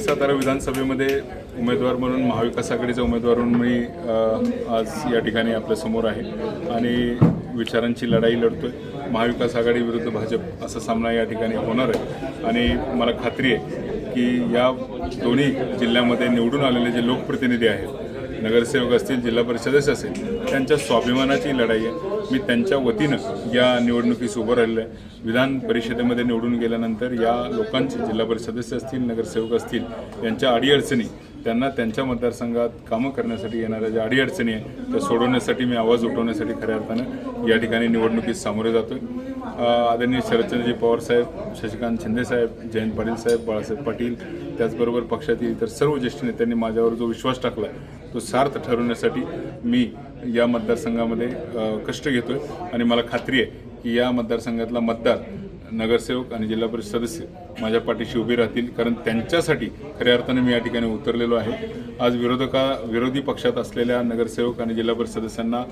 सातारा विधानसभेमध्ये उमेदवार म्हणून महाविकास आघाडीचा उमेदवार म्हणून मी आज या ठिकाणी आपल्या समोर आहे आणि विचारांची लढाई लढतोय। महाविकास आघाडी विरुद्ध भाजप असा सामना या ठिकाणी होणार आहे आणि मला खात्री आहे की या दोन्ही जिल्ह्यामध्ये निवडून आलेले जे लोकप्रतिनिधी आहेत, नगरसेवक असतील, जिल्हा परिषद असेल, त्यांच्या स्वाभिमानाची लढाई आहे। मी त्यांच्या वतीनं या निवडणुकीस उभं राहिलं आहे। विधान परिषदेमध्ये निवडून गेल्यानंतर या लोकांचे, जिल्हा परिषद असतील, नगरसेवक असतील, यांच्या अडीअडचणी, त्यांना त्यांच्या मतदारसंघात कामं करण्यासाठी येणाऱ्या ज्या अडीअडचणी आहेत त्या सोडवण्यासाठी, मी आवाज उठवण्यासाठी खऱ्या अर्थानं या ठिकाणी निवडणुकीत सामोरे जातोय। आदरणीय शरदचंद्रजी पवार साहेब, शशिकांत शिंदे साहेब, जयंत पाटील साहेब, बाळासाहेब पाटील, त्याचबरोबर पक्षातील इतर सर्व ज्येष्ठ नेत्यांनी माझ्यावर जो विश्वास टाकला तो सार्थ ठरवण्यासाठी मी या मतदारसंघामध्ये कष्ट घेतोय आणि मला खात्री आहे की या मतदारसंघातला मतदार, नगरसेवक आणि जिल्हा परिषद सदस्य माझ्या पाठीशी उभे राहतील, कारण त्यांच्यासाठी खऱ्या अर्थाने मी या ठिकाणी उतरलेलो आहे। आज विरोधी पक्षात असलेल्या नगरसेवक आणि जिल्हा परिषद सदस्यांना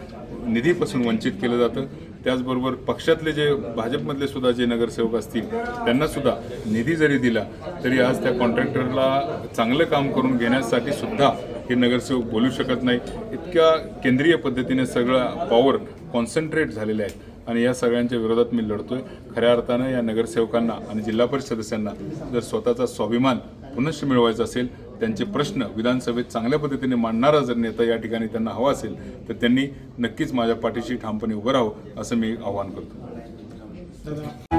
निधीपासून वंचित केलं जातं। त्याचबरोबर पक्षातले जे भाजपमधले सुद्धा जे नगरसेवक असतील त्यांनासुद्धा निधी जरी दिला तरी आज त्या कॉन्ट्रॅक्टरला चांगलं काम करून घेण्यासाठी सुद्धा हे नगरसेवक बोलू शकत नाही। इतक्या केंद्रीय पद्धतीने सगळं पॉवर कॉन्सन्ट्रेट झालेले आहेत आणि या सगळ्यांच्या विरोधात मी लढतोय। खऱ्या अर्थानं या नगरसेवकांना आणि जिल्हा परिषद सदस्यांना जर स्वतःचा स्वाभिमान पुनश्च मिळवायचा असेल, त्यांचे प्रश्न विधानसभेत चांगल्या पद्धतीने मांडणारा जर नेता या ठिकाणी त्यांना हवा असेल तर त्यांनी नक्कीच माझ्या पाठीशी ठामपणे उभं राहावं असं मी आवाहन करतो।